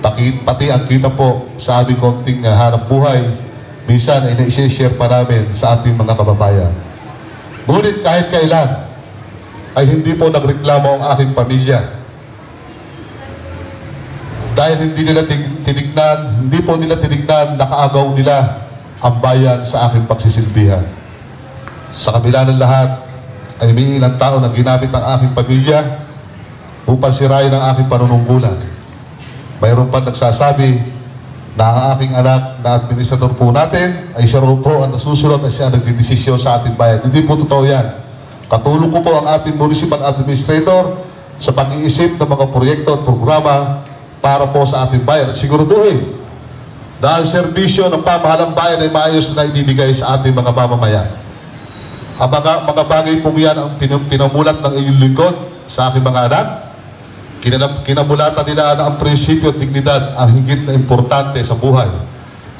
pati ang kita po sa aming konting hanap buhay, minsan ay na-share pa namin sa ating mga kababayan. Ngunit kahit kailan, ay hindi po nagreklamo ang aking pamilya. Dahil hindi po nila tinignan, nakaagaw nila ang bayan sa aking pagsisilbihan. Sa kabila ng lahat, ay may ilang tao na ginamit ang aking pamilya upang sirain ang aking panunungkulan. Mayroon pa nagsasabi na ang aking anak na administrator po natin ay siya po ang nasusunod at siya ang nagdidesisyon sa ating bayan. Hindi po totoo yan. Katulong ko po ang ating municipal administrator sa pag-iisip ng mga proyekto at programa para po sa ating bayan. At siguraduhin dahil serbisyo ng pamahalang bayan ay maayos na ibibigay sa ating mga mamamayan. Ang mga bagay po yan ang pinamulat ng iyong lingkod sa aking mga anak. Kinamulatan nila na ang prinsipyo at dignidad ang higit na importante sa buhay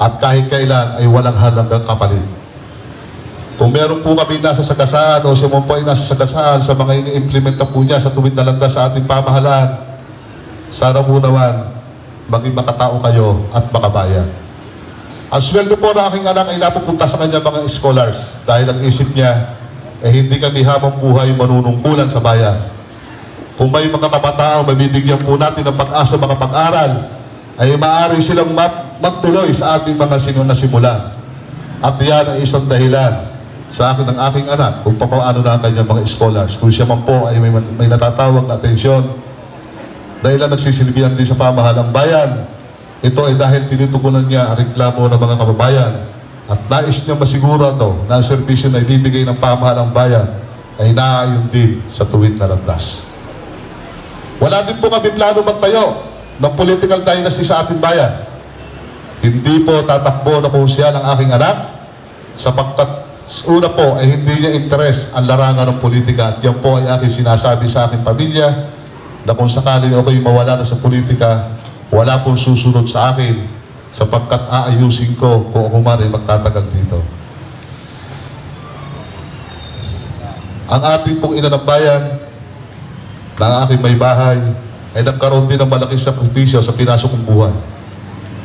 at kahit kailan ay walang halagang kapalit. Kung meron po kami nasa sagasaan o siya mo po ay nasa sagasaan sa mga ini-implementa po niya sa tuwid na landas sa ating pamahalaan, sana po naman maging makatao kayo at makabayan. Ang sweldo po ng aking anak ay napupunta sa kanya mga scholars dahil ang isip niya ay hindi kami habang buhay manunungkulan sa bayan. Kung may mga kabataan, mabibigyan po natin ng pag-asa mga pag-aral, ay maaari silang magtuloy sa ating mga nasimulan. At yan ay isang dahilan sa akin ng aking anak kung paano na ang kanyang mga scholars. Kung siya man po ay may natatawag na atensyon dahil lang nagsisilbihan din sa pamahalang bayan, ito ay dahil tinutugunan niya ang reklamo ng mga kababayan at nais niya masigurado na ang serbisyo na ibibigay ng pamahalang bayan ay naaayon din sa tuwid na landas. Wala din po kami plano magtayo ng political dynasty sa ating bayan. Hindi po tatakbo na kung siya ng aking anak sapagkat una po ay hindi niya interes ang larangan ng politika at yan po ay aking sinasabi sa aking pamilya na kung sakaling ako'y mawala na sa politika, wala pong susunod sa akin sapagkat aayusin ko kung ako man ay magtatagal dito. Ang ating pong ina ng bayan na ang aking may bahay ay nagkaroon din ng malaking sakripisyo sa pinasok kong buhay.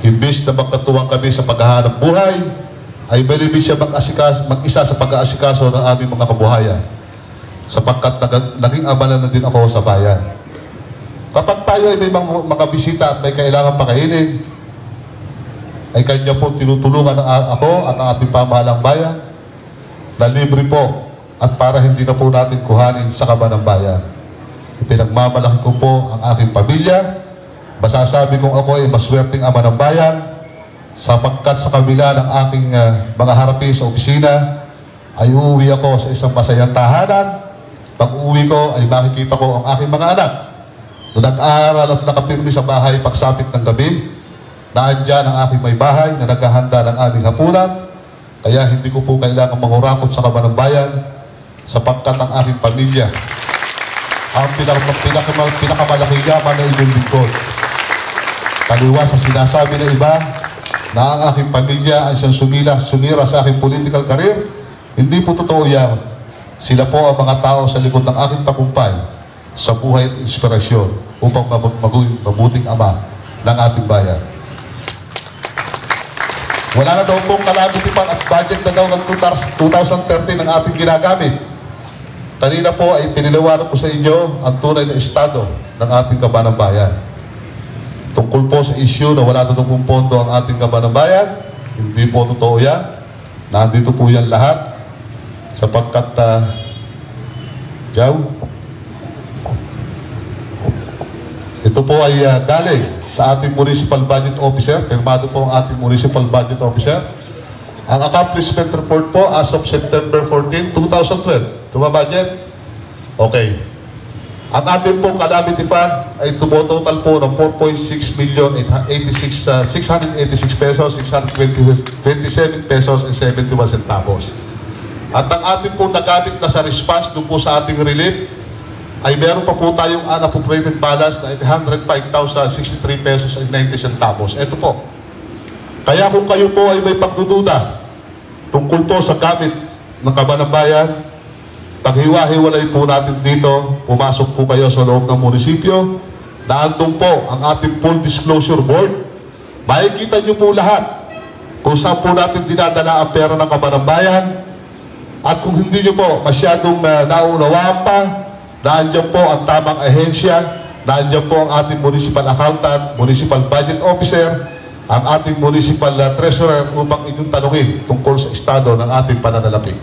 Imbis na magkatuwang kami sa paghahanap buhay, ay malibig siya mag-isa sa pag-aasikaso ng aming mga kabuhayan sapagkat naging abala na din ako sa bayan. Kapag tayo ay may mga bisita at may kailangan pakainin, ay kanya po tinutulungan ako at ang ating pamahalang bayan na libre po at para hindi na po natin kuhanin sa kaba ng bayan. Ipinagmamalaki ko po ang aking pamilya. Masasabi kong ako ay maswerteng ama ng bayan sapagkat sa kabila ng aking mga harapin sa opisina ay uuwi ako sa isang masayang tahanan. Pag uwi ko ay makikita ko ang aking mga anak na nag-aaral at nakapirmi sa bahay pagsapit ng gabi. Naandyan ang aking may bahay na naghahanda ng aming hapunan. Kaya hindi ko po kailangan mangurakot sa kaba ng bayan sapagkat ang aking pamilya ang pinakamalaking yaman na inyong lingkod. Kaliwa sa sinasabi ng iba na ang aking pamilya ay siyang sumira sa aking political career, hindi po totoo yan. Sila po ang mga tao sa likod ng aking tagumpay sa buhay at inspirasyon upang maging mabuting ama ng ating bayan. Wala na daw pong calamity fund at budget na daw ng 2013 ang ating ginagamit. Kanina po ay piniliwanag ko sa inyo ang tunay na estado ng ating kabanang bayan. Tungkol po sa issue na wala na daw pong pondo ang ating kabanang bayan, hindi po totoo yan. Nandito po yan lahat sapagkat ito po ay galing sa ating municipal budget officer. Pirmado po ang ating municipal budget officer. Ang accomplishment report po as of September 14, 2012. Tuma budget? Okay. Ang ating pong calamity fund ay tumototal po ng 4.686 pesos, 627 pesos and 71 centavos. At ang ating pong nagamit na sa response doon po sa ating relief ay meron pa po tayong unappropriated balance na 805,063 pesos and 90 centavos. Ito po. Kaya kung kayo po ay may pagdududa tungkol po sa gamit ng kabanang bayan, paghiwa-hiwalay po natin dito, pumasok po kayo sa loob ng munisipyo, naandun po ang ating full disclosure board. Makikita nyo po lahat kung saan po natin dinadala ang pera ng kaban ng bayan. At kung hindi nyo po masyadong nauunawaan pa, naandyan po ang tamang ahensya, naandyan po ang ating municipal accountant, municipal budget officer, ang ating municipal treasurer upang inyong tanungin tungkol sa estado ng ating pananalapi.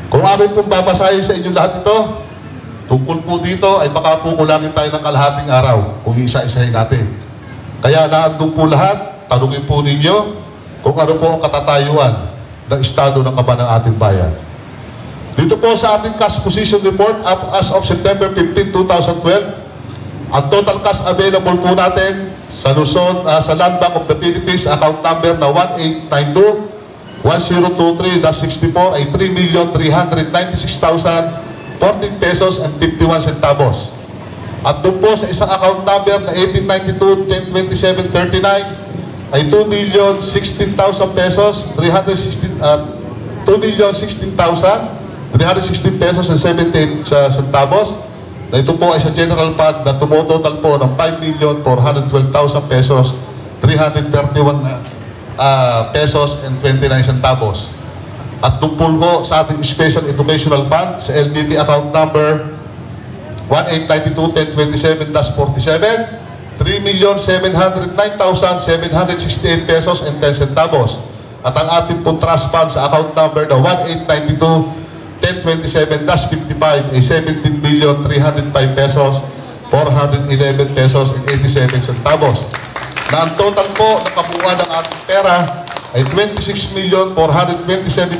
Kung amin pong babasahin sa inyo lahat ito, tungkol po dito ay baka po kulangin tayo ng kalahating araw kung isa-isahin natin. Kaya naandun po lahat, tanungin po ninyo kung ano po ang katatayuan ng estado ng kaban ng ating bayan. Dito po sa ating cash position report as of September 15, 2012, ang total cash available po natin sa Luzon, sa Land Bank of the Philippines, account number na 1892-1023-64 ay 3,396,014 pesos and 51 centavos. At doon po sa isang account number na 1892-1027-39 ay 2,016,000 pesos, 2,016,316 pesos and 17 centavos. Na ito po ay sa general fund na tumototal po ng 5,412,000 pesos, 331 pesos and 29 centavos. At doon po sa ating Special Educational Fund sa LBP account number 1892-1027-47, 3,709,768 pesos and 10 centavos. At ang ating pong trust fund sa account number na 1892-1027-55 ay 17,305 pesos, 411 pesos and 87 centavos. Na ang total po ng kabuuan ng ating pera ay 26,427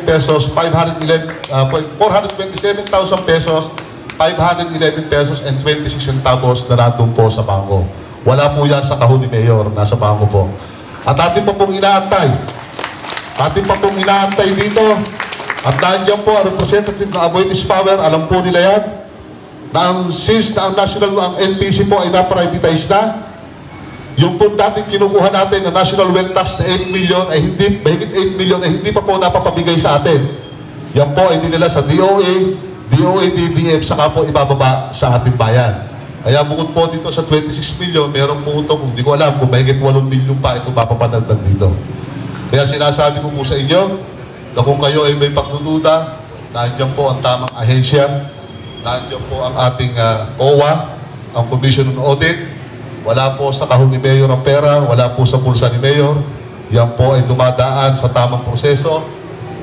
pesos, 427,000 pesos, 511 pesos and 26 centavos na nandun po sa bangko. Wala po yan sa kahon ni Mayor, nasa bangko po. At atin pa pong inaantay. Atin pa pong inaantay dito. At nandiyan po ang representative ng Aboitiz Power, alam po nila yan, na since na ang NPC po ay na-privatize na, yung po dating kinukuha natin na national wealth tax na 8 million ay hindi, mahigit 8 million ay hindi pa po napapabigay sa atin. Yan po ay dinila sa DOA, DBM, saka po ibababa sa ating bayan. Kaya bukod po dito sa 26 million, meron po ito, hindi ko alam kung mahigit 8 million pa ito mapapadagdag dito. Kaya sinasabi ko po sa inyo, na kung kayo ay may pagdududa, nandiyan po ang tamang ahensya, nandiyan po ang ating COA, ang Commission on Audit, wala po sa kahon ni Mayor ang pera, wala po sa pulsa ni Mayor, yan po ay dumadaan sa tamang proseso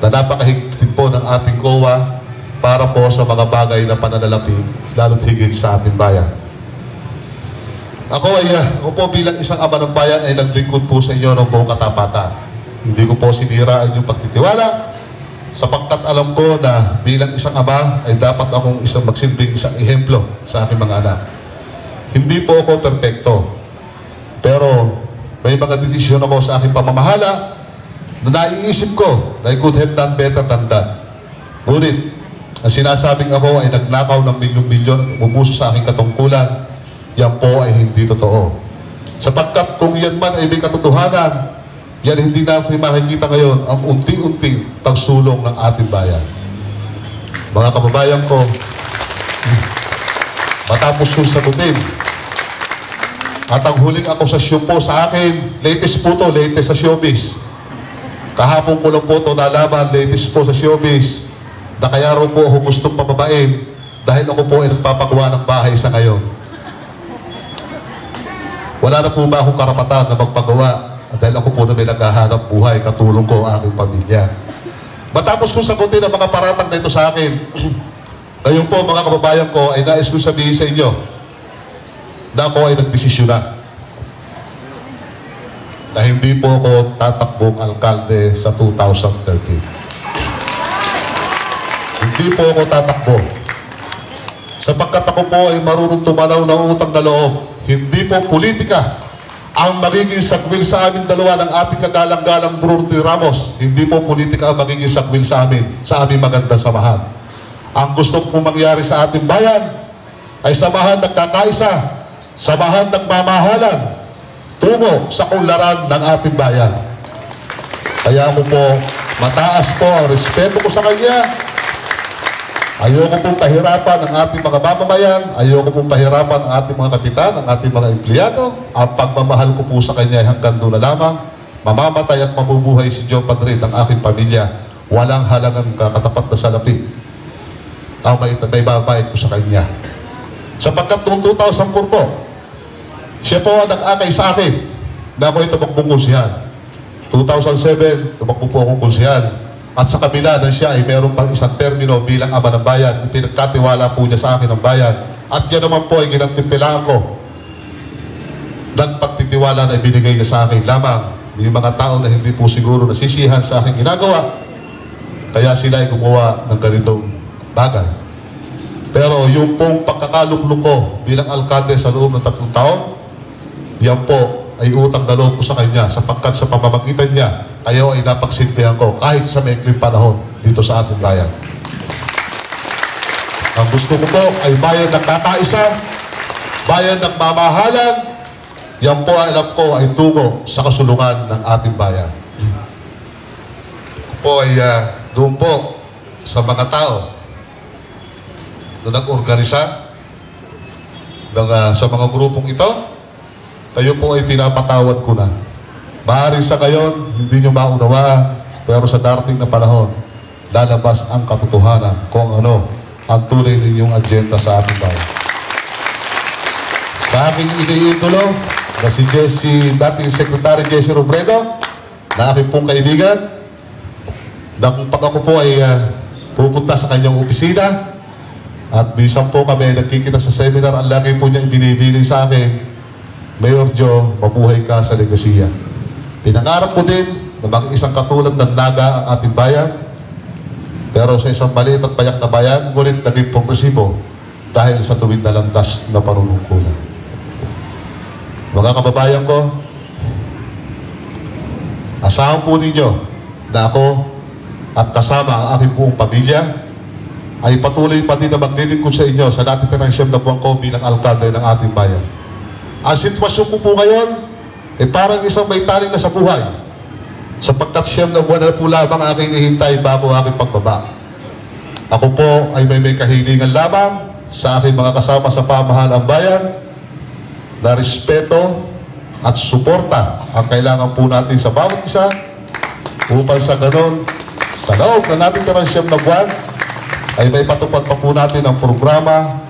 na napakahigpit po ng ating COA para po sa mga bagay na pananalapi, lalo't higit sa ating bayan. Ako po bilang isang ama ng bayan ay naglingkod po sa inyo ng buong katapatan. Hindi ko po sinira ang inyong pagtitiwala sapagkat alam ko na bilang isang ama ay dapat akong magsilbing isang ehemplo sa aking mga anak. Hindi po ako perpekto, pero may mga desisyon ako sa aking pamamahala na naiisip ko na I could have done better than that. Ngunit, ang sinasabing ako ay nagnakaw ng milyon-milyon at umubuso sa aking katungkulan, yan po ay hindi totoo. Sapagkat kung yan man ay may katotohanan, yan hindi natin makikita ngayon ang unti-unti pagsulong ng ating bayan. Mga kababayan ko, matapos kong sagutin, at ang huling akusasyon po sa akin, latest po to, latest sa showbiz. Kahapon ko lang po ito nalaman, latest po sa showbiz, na kaya raw po ako gustong pababain dahil ako po ay nagpapagawa ng bahay sa ngayon. Wala na po ba akong karapatan na magpagawa dahil ako po na may naghahanap buhay, katulong ko ang aking pamilya. Matapos kong sagutin ang mga paratang na ito sa akin, ngayon po mga kababayan ko ay nais kong sabihin sa inyo na ako ay nagdesisyon na hindi po ako tatakbong alkalde sa 2030. Hindi po ako tatakbo. Sapagkat ako po ay marunong tumanaw ng utang na loob. Hindi po politika ang magiging sakwil sa amin dalawa ng ating kagalang-galang Brurti Ramos. Hindi po politika ang magiging sakwil sa aming magandang samahan. Ang gusto ko mangyari sa ating bayan ay samahan nagkakaisa, samahan nagmamahalan, tungo sa kunlaran ng ating bayan. Kaya ako po, mataas po ang respeto ko sa kanya. Ayoko pong pahirapan ang ating mga mamamayan, ayoko pong pahirapan ang ating mga kapitan, ang ating mga empleyado. Ang pagmamahal ko po sa kanya ay hanggang doon na lamang. Mamamatay at mabubuhay si Joe Padrid, ang aking pamilya. Walang halagang katapat na salapi ang may babayad ko sa kanya. Sapagkat noong 2004 po, siya po ang nag-akay sa akin na ako'y tumakbong konsyal. 2007, tumakbo po akong konsyal. At sa kabila na siya ay meron pang isang termino bilang ama ng bayan, pinagkatiwala po niya sa akin ng bayan. At yan naman po ay ginantimpilaan ko ng pagtitiwala na ibinigay niya sa akin lamang. May mga tao na hindi po siguro nasisihan sa aking ginagawa, kaya sila ay gumawa ng ganitong bagay. Pero yung pong pagkakaluklok ko bilang alkalde sa loob ng 3 taon, yan po ay utang na loob ko sa kanya sapagkat sa pamamagitan niya, kayo ay napagsilbihan ko kahit sa maikling panahon dito sa ating bayan. Ang gusto ko po ay bayan ng kakaisa, bayan ng mamahalan. Yan po alam ko ay tungo sa kasulungan ng ating bayan. Po ay doon po sa mga tao na nag-organisa sa mga grupong ito, kayo po ay pinapatawad ko na. Maaaring sa ngayon, hindi nyo maunawaan, pero sa darating na panahon, lalabas ang katotohanan kung ano ang tunay ninyong agenda sa ating bayan. Sa aking iniidolo, na si dating Secretary Jesse Robredo, na aking pong kaibigan, na kung pag ako po ay pupunta sa kanyang opisina, at minsan po kami nagkikita sa seminar, ang lagi po niya ibinibigay sa akin, Mayor Joe, mabuhay ka sa legasiya. Pinangarap ko din na maging isang katulad ng naga ang ating bayan, pero sa isang maliit at payak na bayan, ngunit naging progresibo dahil sa tuwid na landas na panunungkulan. Mga kababayan ko, asahan po ninyo na ako at kasama ang aking buong pamilya ay patuloy pati na maglilingkod sa inyo sa natitirang 9 na buwan ko bilang alkalde ng ating bayan. Ang sitwasyon ko po ngayon ay parang isang may taling na sa buhay sapagkat 9 na buwan na po lamang aking ihintay bago aking pagbaba. Ako po ay may kahilingan lamang sa aking mga kasama sa pamahalang bayan na respeto at suporta ang kailangan po natin sa bawat isa upang sa ganon, sa loob na natin tirang 9 na buwan ay may patupad pa po natin ang programa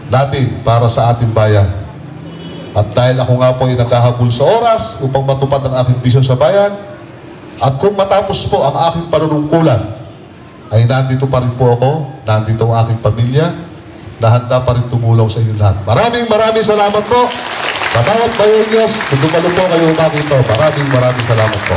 natin para sa ating bayan. At dahil ako nga po ay naghahabol sa oras upang matupad ang aking bisyon sa bayan, at kung matapos po ang aking panunungkulan, ay nandito pa rin po ako, nandito ang aking pamilya, na handa pa rin tumulong sa inyo lahat. Maraming salamat po sa bawat bayan nyo. Kung dumalo po kayo makito, maraming salamat po.